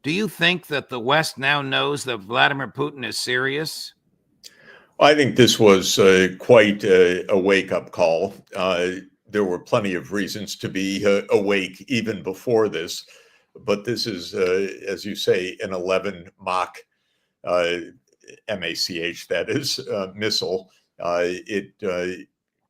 Do you think that the West now knows that Vladimir Putin is serious? I think this was quite a wake-up call. There were plenty of reasons to be awake even before this, but this is, as you say, an 11 Mach, MACH, that is, missile. It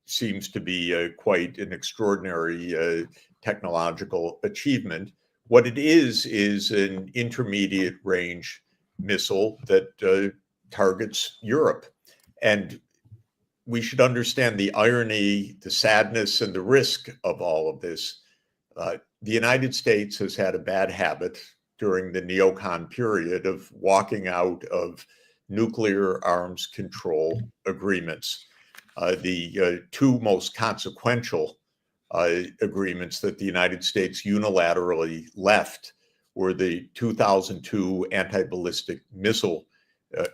seems to be quite an extraordinary technological achievement. What it is an intermediate range missile that targets Europe. And we should understand the irony, the sadness, and the risk of all of this. The United States has had a bad habit during the neocon period of walking out of nuclear arms control agreements. The two most consequential agreements that the United States unilaterally left were the 2002 anti-ballistic missile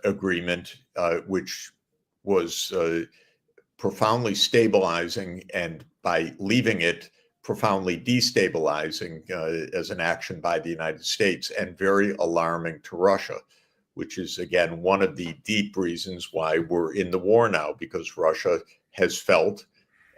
agreement, which was profoundly stabilizing, and by leaving it, profoundly destabilizing as an action by the United States, and very alarming to Russia, which is, again, one of the deep reasons why we're in the war now, because Russia has felt,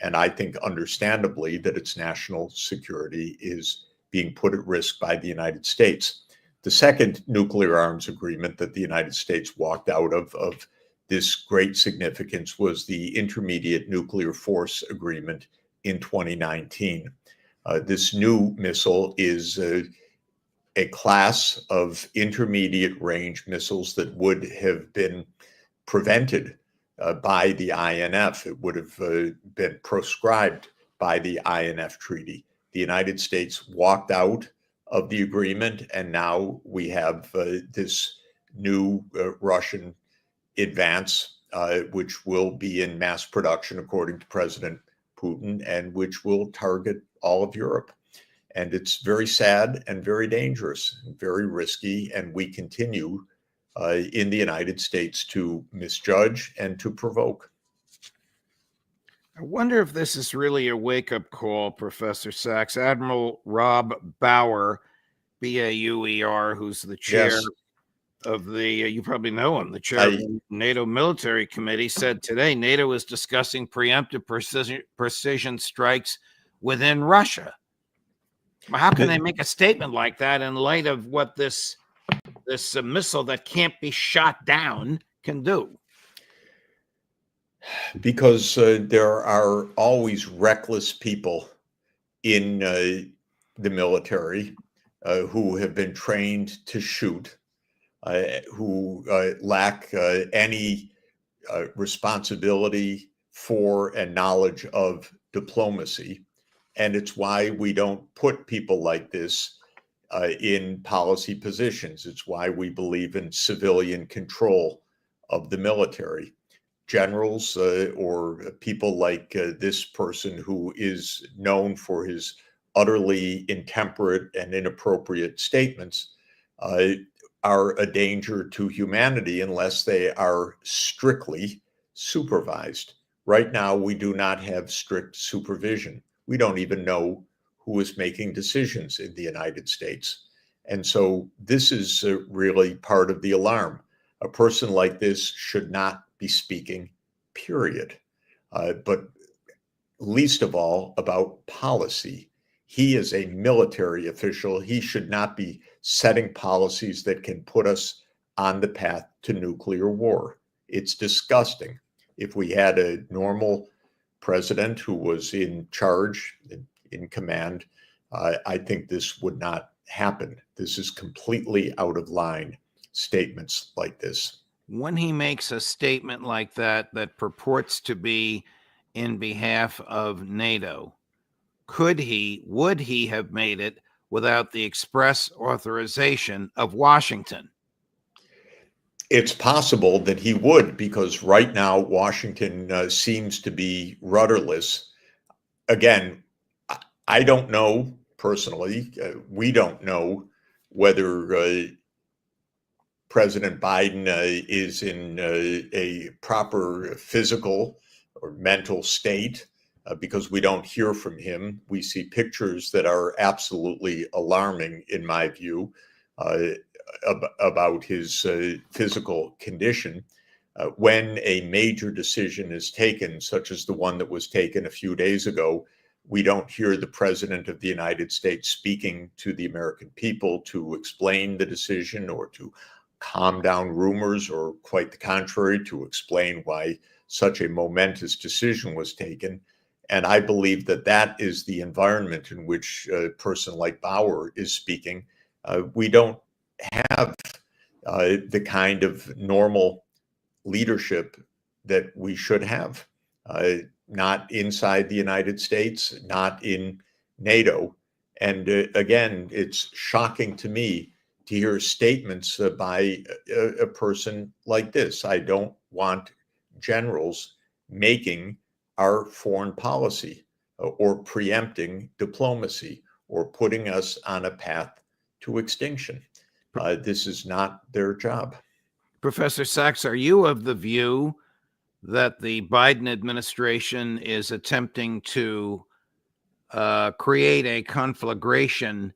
and I think understandably, that its national security is being put at risk by the United States. The second nuclear arms agreement that the United States walked out of this great significance was the Intermediate Nuclear Force Agreement in 2019. This new missile is a class of intermediate range missiles that would have been prevented by the INF. It would have been proscribed by the INF treaty. The United States walked out of the agreement, and now we have this new Russian advance, which will be in mass production, according to President Putin, and which will target all of Europe. And it's very sad and very dangerous, and very risky, and we continue in the United States to misjudge and to provoke. I wonder if this is really a wake-up call, Professor Sachs. Admiral Rob Bauer, B-A-U-E-R, who's the chair of the, you probably know him, the chair of the NATO Military Committee, said today NATO is discussing preemptive precision strikes within Russia. How can they make a statement like that in light of what this missile that can't be shot down can do? Because there are always reckless people in the military who have been trained to shoot, who lack any responsibility for and knowledge of diplomacy. And it's why we don't put people like this in policy positions. It's why we believe in civilian control of the military. Generals or people like this person, who is known for his utterly intemperate and inappropriate statements, are a danger to humanity unless they are strictly supervised. Right now, we do not have strict supervision. We don't even know who is making decisions in the United States. And so this is really part of the alarm. A person like this should not be speaking, period. But least of all about policy. He is a military official. He should not be setting policies that can put us on the path to nuclear war. It's disgusting. If we had a normal president who was in charge, in command, I think this would not happen. This is completely out of line, statements like this. When he makes a statement like that purports to be in behalf of NATO, would he have made it without the express authorization of Washington? It's possible that he would, because right now Washington seems to be rudderless. Again, I don't know personally. We don't know whether President Biden is in a proper physical or mental state, because we don't hear from him. We see pictures that are absolutely alarming, in my view. about his physical condition. When a major decision is taken, such as the one that was taken a few days ago, we don't hear the President of the United States speaking to the American people to explain the decision or to calm down rumors, or quite the contrary, to explain why such a momentous decision was taken. And I believe that that is the environment in which a person like Bauer is speaking. We don't have the kind of normal leadership that we should have, not inside the United States, not in NATO. And again, it's shocking to me to hear statements by a person like this. I don't want generals making our foreign policy or preempting diplomacy or putting us on a path to extinction. This is not their job. Professor Sachs, are you of the view that the Biden administration is attempting to create a conflagration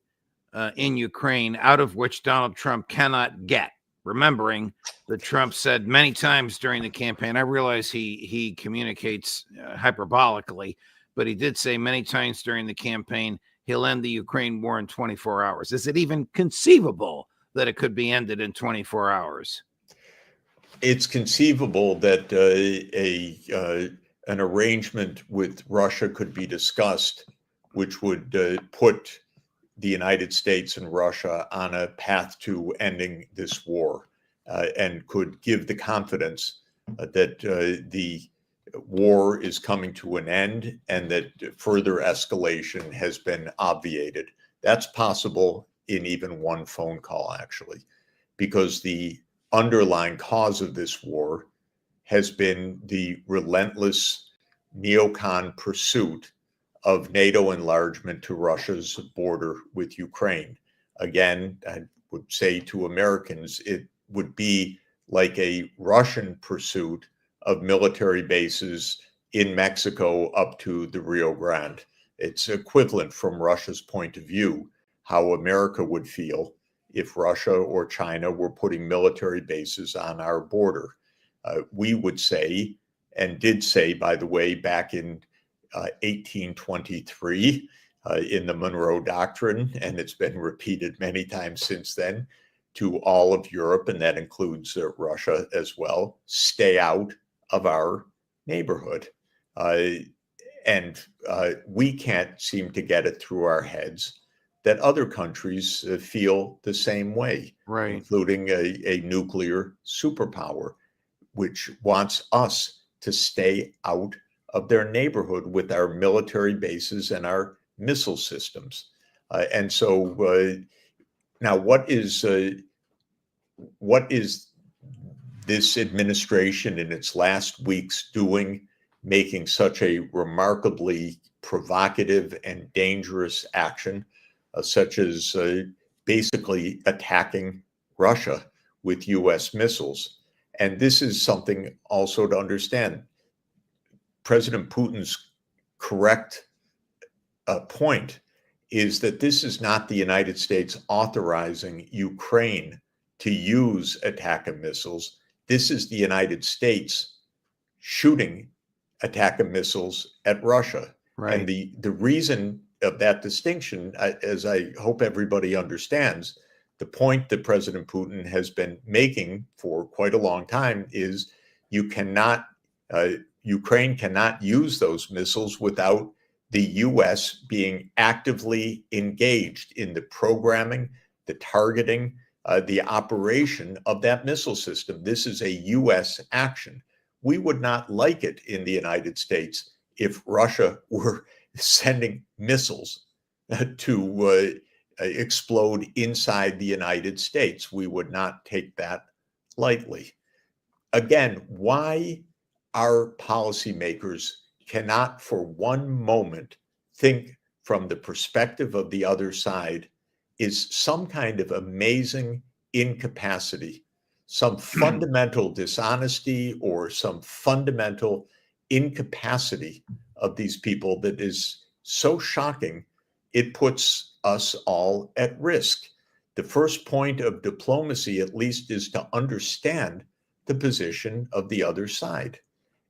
in Ukraine out of which Donald Trump cannot get? Remembering that Trump said many times during the campaign, I realize he communicates hyperbolically, but he did say many times during the campaign, he'll end the Ukraine war in 24 hours. Is it even conceivable that it could be ended in 24 hours? It's conceivable that an arrangement with Russia could be discussed, which would put the United States and Russia on a path to ending this war, and could give the confidence that the war is coming to an end and that further escalation has been obviated. That's possible in even one phone call, actually, because the underlying cause of this war has been the relentless neocon pursuit of NATO enlargement to Russia's border with Ukraine. Again, I would say to Americans, it would be like a Russian pursuit of military bases in Mexico up to the Rio Grande. It's equivalent from Russia's point of view, how America would feel if Russia or China were putting military bases on our border. We would say, and did say, by the way, back in 1823 in the Monroe Doctrine, and it's been repeated many times since then, to all of Europe, and that includes Russia as well, stay out of our neighborhood. And we can't seem to get it through our heads that other countries feel the same way, right, including a nuclear superpower, which wants us to stay out of their neighborhood with our military bases and our missile systems. And so now what is this administration in its last weeks doing, making such a remarkably provocative and dangerous action, such as basically attacking Russia with US missiles? And this is something also to understand. President Putin's correct point is that this is not the United States authorizing Ukraine to use ATACMS missiles. This is the United States shooting ATACMS missiles at Russia. right. And the reason of that distinction, as I hope everybody understands, the point that President Putin has been making for quite a long time is Ukraine cannot use those missiles without the US being actively engaged in the programming, the targeting, the operation of that missile system. This is a US action. We would not like it in the United States if Russia were sending missiles to explode inside the United States. We would not take that lightly. Again, why our policymakers cannot for one moment think from the perspective of the other side is some kind of amazing incapacity, some fundamental dishonesty, or some fundamental incapacity of these people that is so shocking, it puts us all at risk. the first point of diplomacy, at least, is to understand the position of the other side.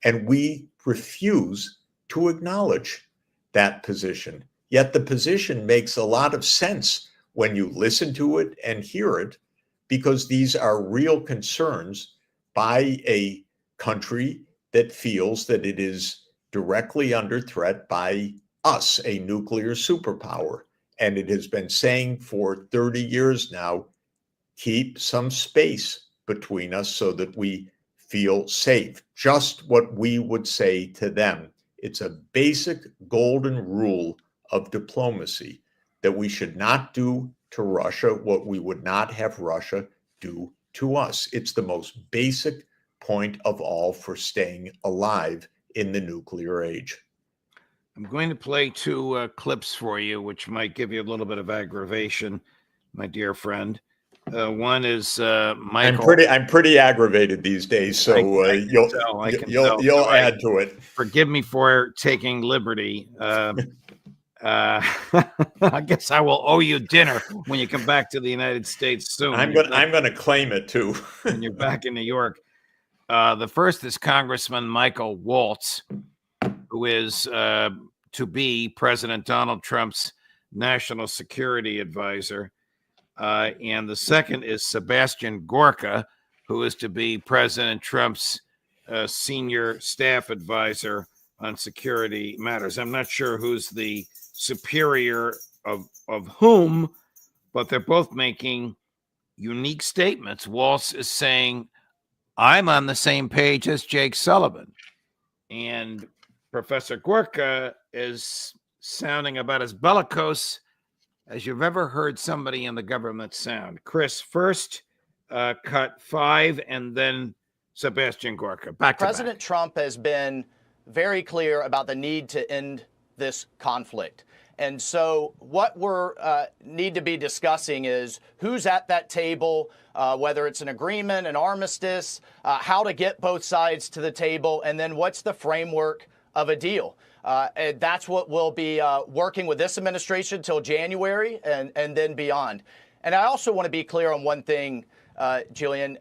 And we refuse to acknowledge that position. Yet the position makes a lot of sense when you listen to it and hear it, because these are real concerns by a country that feels that it is directly under threat by us, a nuclear superpower. And it has been saying for 30 years now, keep some space between us so that we feel safe. Just what we would say to them. It's a basic golden rule of diplomacy that we should not do to Russia what we would not have Russia do to us. It's the most basic point of all for staying alive in the nuclear age. I'm going to play two clips for you, which might give you a little bit of aggravation, my dear friend. One is Michael. I'm pretty aggravated these days, so you'll add to it. Forgive me for taking liberty. I guess I will owe you dinner when you come back to the United States soon. I'm going to claim it too. When you're back in New York. The first is Congressman Michael Waltz, who is to be President Donald Trump's national security advisor. And the second is Sebastian Gorka, who is to be President Trump's senior staff advisor on security matters. I'm not sure who's the superior of whom, but they're both making unique statements. Waltz is saying, I'm on the same page as Jake Sullivan. And Professor Gorka is sounding about as bellicose as you've ever heard somebody in the government sound. Chris, first cut 5, and then Sebastian Gorka. Back to President Trump has been very clear about the need to end this conflict. And so what we're need to be discussing is who's at that table, whether it's an agreement, an armistice, how to get both sides to the table, and then what's the framework of a deal. And that's what we'll be working with this administration till January and then beyond. And I also want to be clear on one thing, Julian.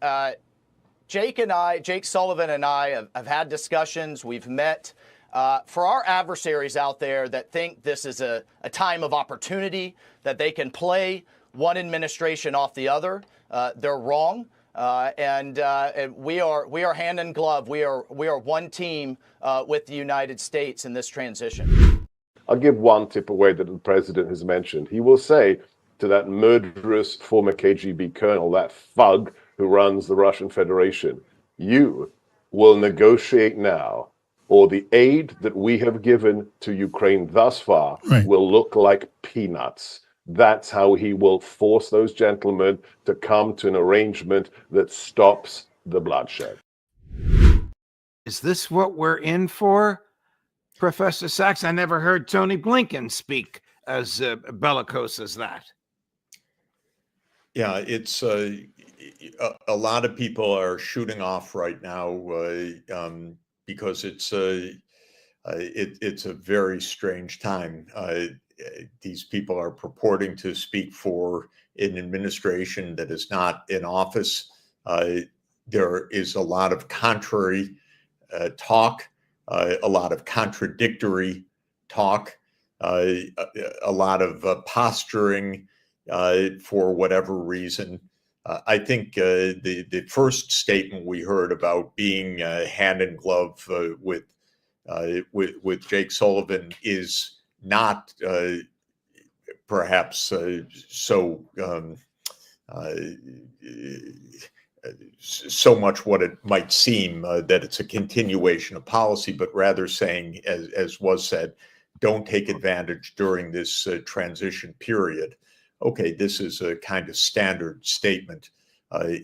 Jake Sullivan and I have had discussions. We've met. For our adversaries out there that think this is a time of opportunity, that they can play one administration off the other, they're wrong. And we are hand in glove. We are one team with the United States in this transition. I'll give one tip away that the president has mentioned. He will say to that murderous former KGB colonel, that thug who runs the Russian Federation, you will negotiate now, or the aid that we have given to Ukraine thus far will look like peanuts. That's how he will force those gentlemen to come to an arrangement that stops the bloodshed. Is this what we're in for, Professor Sachs? I never heard Tony Blinken speak as bellicose as that. Yeah, it's a lot of people are shooting off right now because it's a very strange time. These people are purporting to speak for an administration that is not in office. There is a lot of contrary talk, a lot of contradictory talk, a lot of posturing for whatever reason. I think the first statement we heard about being hand in glove with Jake Sullivan is not perhaps so much what it might seem, that it's a continuation of policy, but rather saying, as was said, don't take advantage during this transition period. Okay, this is a kind of standard statement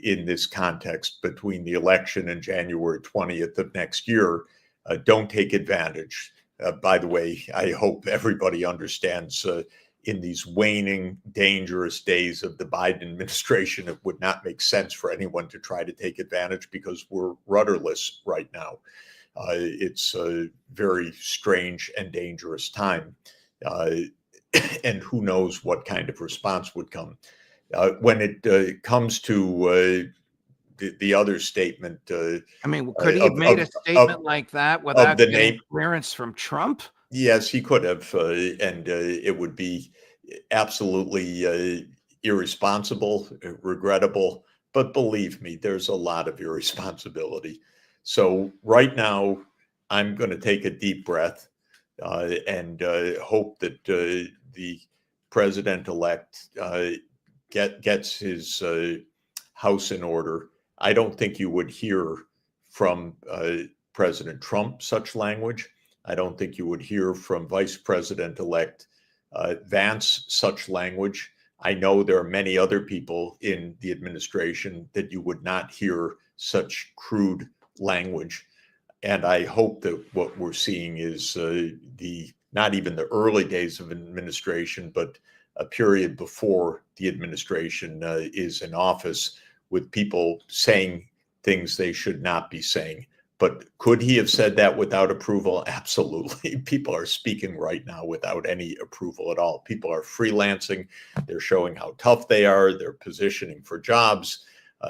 in this context between the election and January 20th of next year. Don't take advantage. By the way, I hope everybody understands in these waning, dangerous days of the Biden administration, it would not make sense for anyone to try to take advantage because we're rudderless right now. It's a very strange and dangerous time. And who knows what kind of response would come. When it comes to the other statement, I mean, could he have made a statement like that without the getting name, clearance from Trump? yes, he could have, and it would be absolutely irresponsible, regrettable. But believe me, there's a lot of irresponsibility. So right now, I'm going to take a deep breath and hope that the president-elect gets his house in order. I don't think you would hear from President Trump such language. I don't think you would hear from Vice President-elect Vance such language. I know there are many other people in the administration that you would not hear such crude language. And I hope that what we're seeing is not even the early days of administration, but a period before the administration is in office, with people saying things they should not be saying. But could he have said that without approval? Absolutely. People are speaking right now without any approval at all. People are freelancing. They're showing how tough they are. They're positioning for jobs.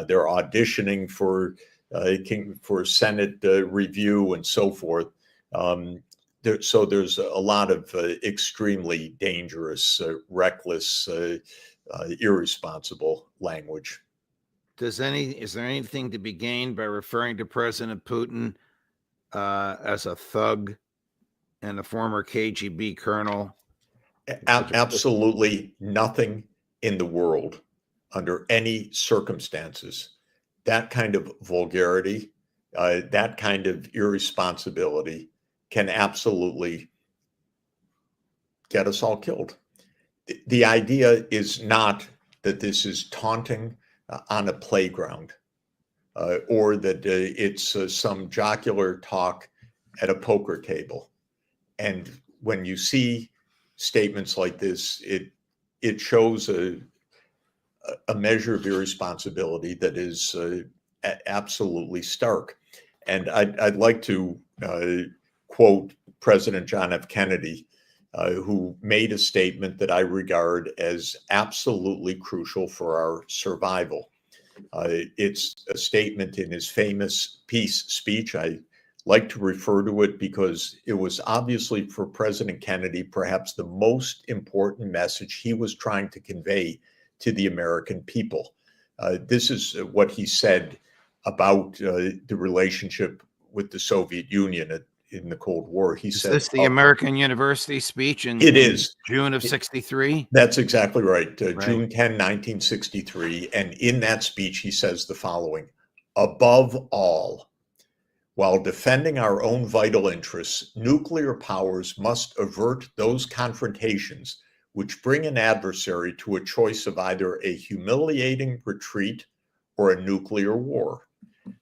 They're auditioning for Senate review and so forth. So there's a lot of extremely dangerous, reckless, irresponsible language. Is there anything to be gained by referring to President Putin as a thug and a former KGB colonel? Absolutely nothing in the world, under any circumstances. That kind of vulgarity, that kind of irresponsibility can absolutely get us all killed. The idea is not that this is taunting on a playground or that it's some jocular talk at a poker table. And when you see statements like this, it shows a measure of irresponsibility that is absolutely stark. And I'd like to quote President John F. Kennedy, who made a statement that I regard as absolutely crucial for our survival. It's a statement in his famous peace speech. I like to refer to it because it was obviously, for President Kennedy, perhaps the most important message he was trying to convey to the American people. This is what he said about the relationship with the Soviet Union in the Cold War. He said, "Is this the American University speech in June of '63?" That's exactly right. June 10, 1963. And in that speech, he says the following: above all, while defending our own vital interests, nuclear powers must avert those confrontations which bring an adversary to a choice of either a humiliating retreat or a nuclear war.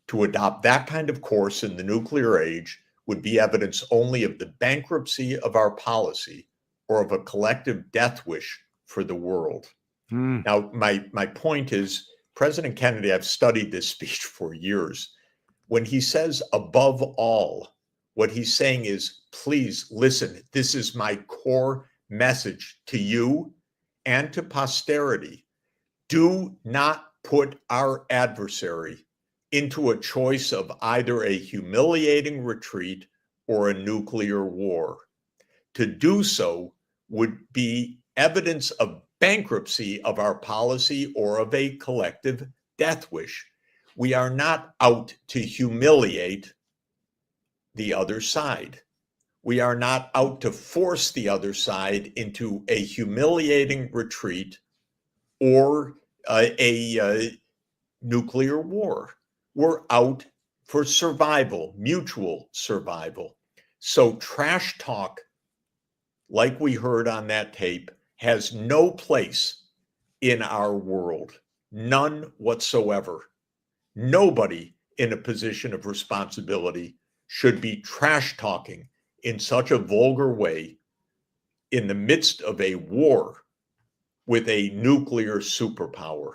To adopt that kind of course in the nuclear age would be evidence only of the bankruptcy of our policy or of a collective death wish for the world. Now, my point is, President Kennedy, I've studied this speech for years. When he says above all, what he's saying is, please listen, this is my core message to you and to posterity. Do not put our adversary into a choice of either a humiliating retreat or a nuclear war. To do so would be evidence of bankruptcy of our policy or of a collective death wish. We are not out to humiliate the other side. We are not out to force the other side into a humiliating retreat or a nuclear war. We're out for survival, mutual survival. So trash talk, like we heard on that tape, has no place in our world. None whatsoever. Nobody in a position of responsibility should be trash talking in such a vulgar way in the midst of a war with a nuclear superpower.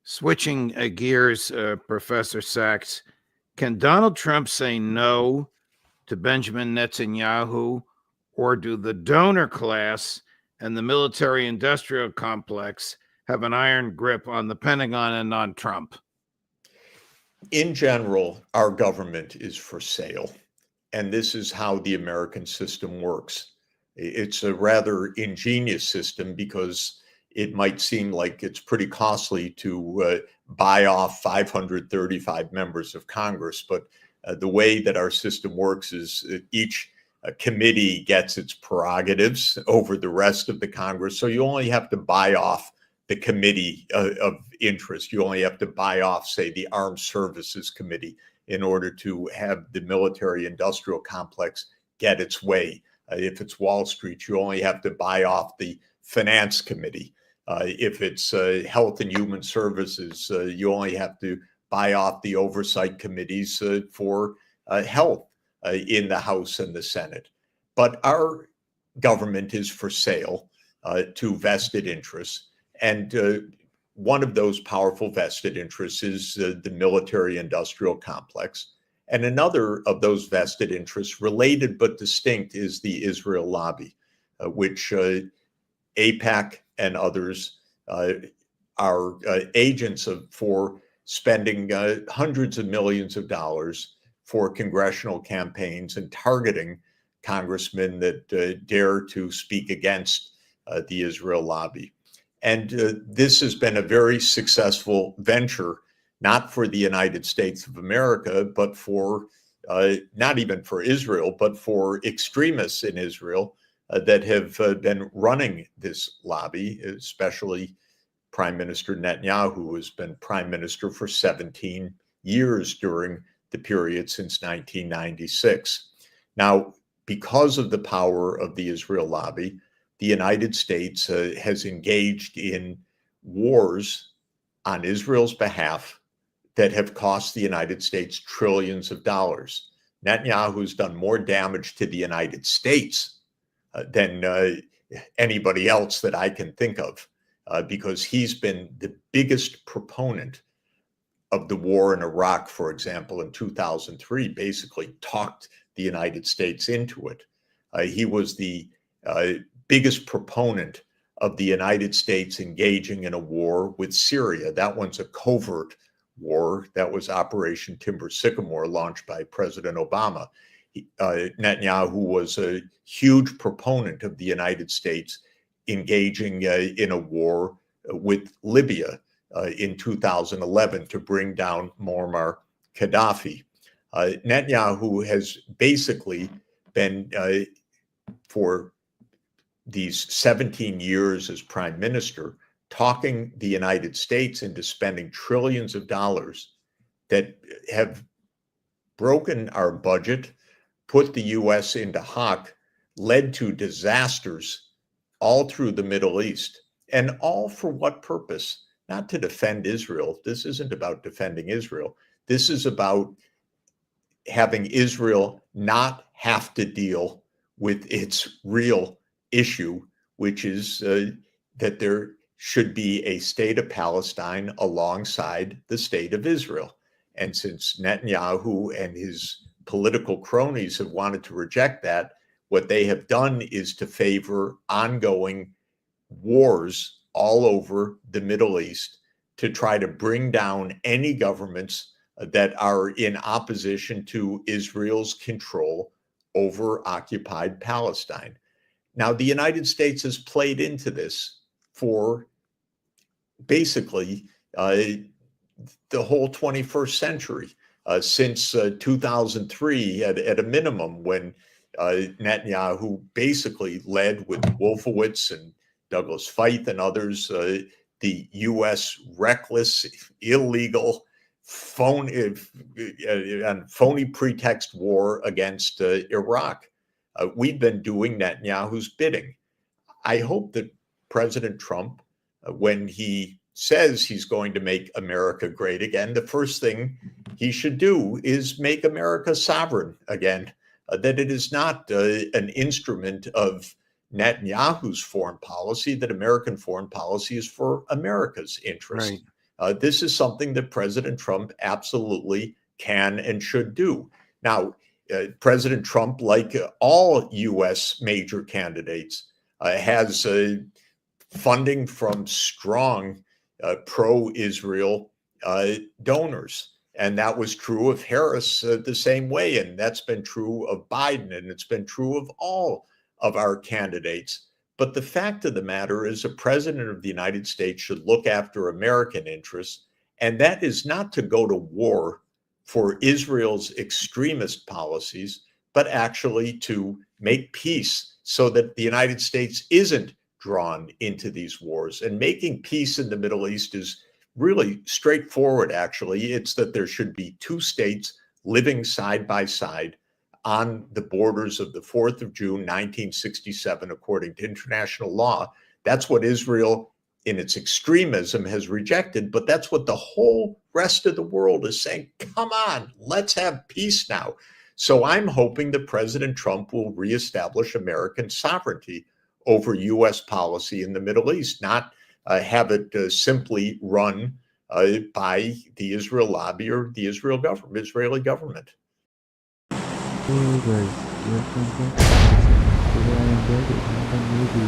Switching gears, Professor Sachs, can Donald Trump say no to Benjamin Netanyahu, or do the donor class and the military-industrial complex have an iron grip on the Pentagon and on Trump? In general, our government is for sale. And this is how the American system works. It's a rather ingenious system because it might seem like it's pretty costly to buy off 535 members of Congress. But the way that our system works is each committee gets its prerogatives over the rest of the Congress. So you only have to buy off the committee of interest. You only have to buy off, say, the Armed Services Committee in order to have the military industrial complex get its way. If it's Wall Street, you only have to buy off the Finance Committee. If it's Health and Human Services, you only have to buy off the oversight committees for health in the House and the Senate. But our government is for sale to vested interests. And one of those powerful vested interests is the military-industrial complex. And another of those vested interests, related but distinct, is the Israel lobby, which AIPAC and others are agents for spending hundreds of millions of dollars for congressional campaigns and targeting congressmen that dare to speak against the Israel lobby. And this has been a very successful venture, not for the United States of America, but for not even for Israel, but for extremists in Israel that have been running this lobby, especially Prime Minister Netanyahu, who has been prime minister for 17 years during the period since 1996. Now, because of the power of the Israel lobby, the United States has engaged in wars on Israel's behalf that have cost the United States trillions of dollars. Netanyahu's done more damage to the United States than anybody else that I can think of, because he's been the biggest proponent of the war in Iraq, for example, in 2003, basically talked the United States into it. He was the biggest proponent of the United States engaging in a war with Syria. That one's a covert war. That was Operation Timber Sycamore, launched by President Obama. Netanyahu was a huge proponent of the United States engaging in a war with Libya in 2011 to bring down Muammar Gaddafi. Netanyahu has basically been, for these 17 years as prime minister, talking the United States into spending trillions of dollars that have broken our budget, put the U.S. into hock, led to disasters all through the Middle East. And all for what purpose? Not to defend Israel. This isn't about defending Israel. This is about having Israel not have to deal with its real issue, which is that there should be a state of Palestine alongside the state of Israel. And since Netanyahu and his political cronies have wanted to reject that, what they have done is to favor ongoing wars all over the Middle East to try to bring down any governments that are in opposition to Israel's control over occupied Palestine. Now, the United States has played into this for basically the whole 21st century, since 2003 at a minimum, when Netanyahu basically led with Wolfowitz and Douglas Feith and others, the U.S. reckless, illegal, phony pretext war against Iraq. We've been doing Netanyahu's bidding. I hope that President Trump, when he says he's going to make America great again, the first thing he should do is make America sovereign again, that it is not an instrument of Netanyahu's foreign policy, that American foreign policy is for America's interest. Right. This is something that President Trump absolutely can and should do. Now, President Trump, like all U.S. major candidates, has funding from strong pro-Israel donors. And that was true of Harris the same way. And that's been true of Biden, and it's been true of all of our candidates. But the fact of the matter is, a president of the United States should look after American interests. And that is not to go to war for Israel's extremist policies, but actually to make peace so that the United States isn't drawn into these wars. And making peace in the Middle East is really straightforward, actually. It's that there should be two states living side by side on the borders of the 4th of June, 1967, according to international law. That's what Israel, in its extremism, has rejected, but that's what the whole rest of the world is saying. Come on, let's have peace now. So I'm hoping that President Trump will reestablish American sovereignty over U.S. policy in the Middle East, not have it simply run by the Israel lobby or the Israeli government. Hey guys, welcome back. Today I am back with another video.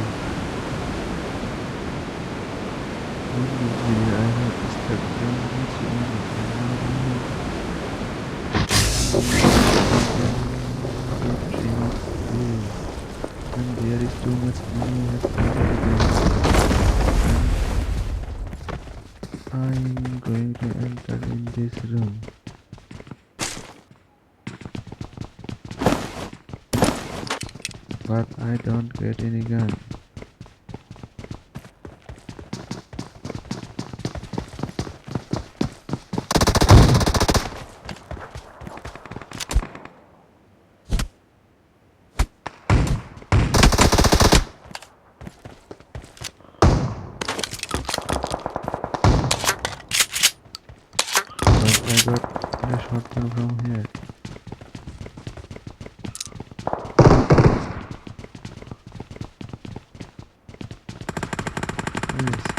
In this video I have started playing this and there is too much money. I'm going to enter in this room. But I don't get any gun. But I got a shotgun from here.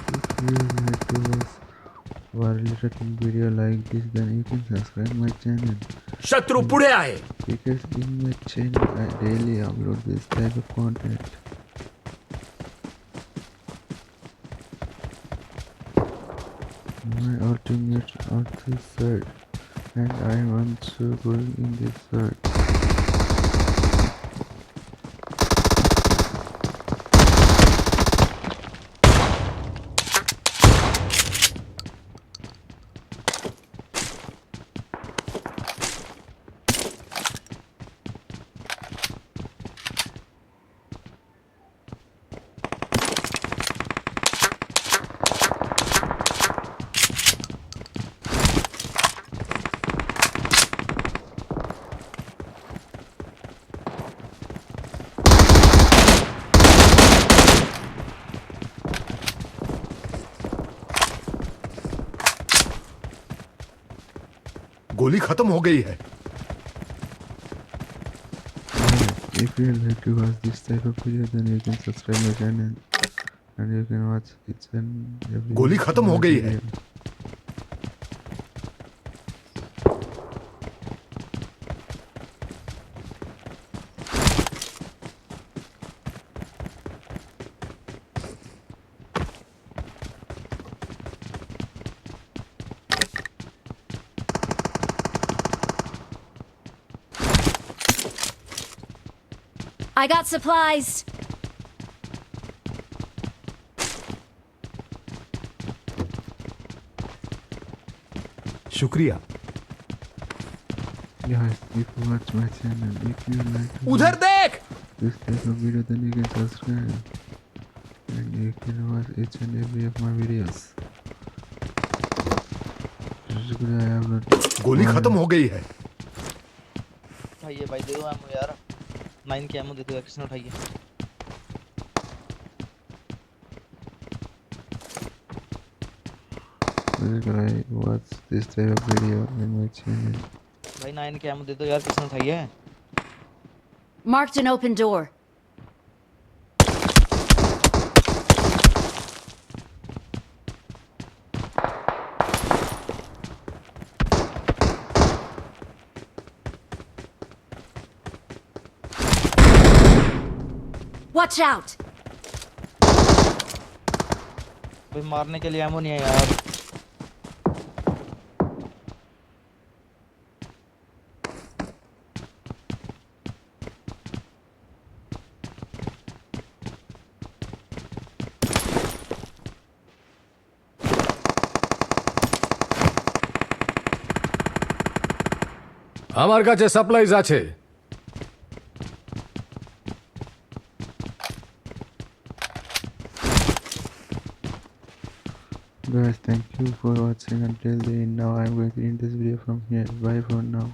If you like to watch more interesting video like this, then you can subscribe my channel. शत्रु पुढे आहे. Because in my channel I daily upload this type of content. My ultimates are this side, and I am also going in this side. गोली खत्म हो गई है. If you like to watch this type of video, then you can subscribe my channel and you can watch each and every गोली खत्म हो गई है. video. I got supplies. शुक्रिया. Guys, if you watch my channel, if you like to उधर watch देख. this type of video, then you can subscribe and you can watch each and every of my videos. शुक्रिया, I upload गोली खत्म हो गई है. उठाइए भाई, दे दो एमो यार. 9 के एमो दे दो यार, किसने उठाइए. subscribe, watch this type of video in my channel. भाई 9 के एमो दे दो यार, किसने उठाइए. Marked an open door. Watch out! भाई मारने के लिए एमो नहीं है यार। আমার কাছে সাপ্লাইজ আছে। Guys, thank you for watching until the end. Now I'm going to end this video from here. Bye for now.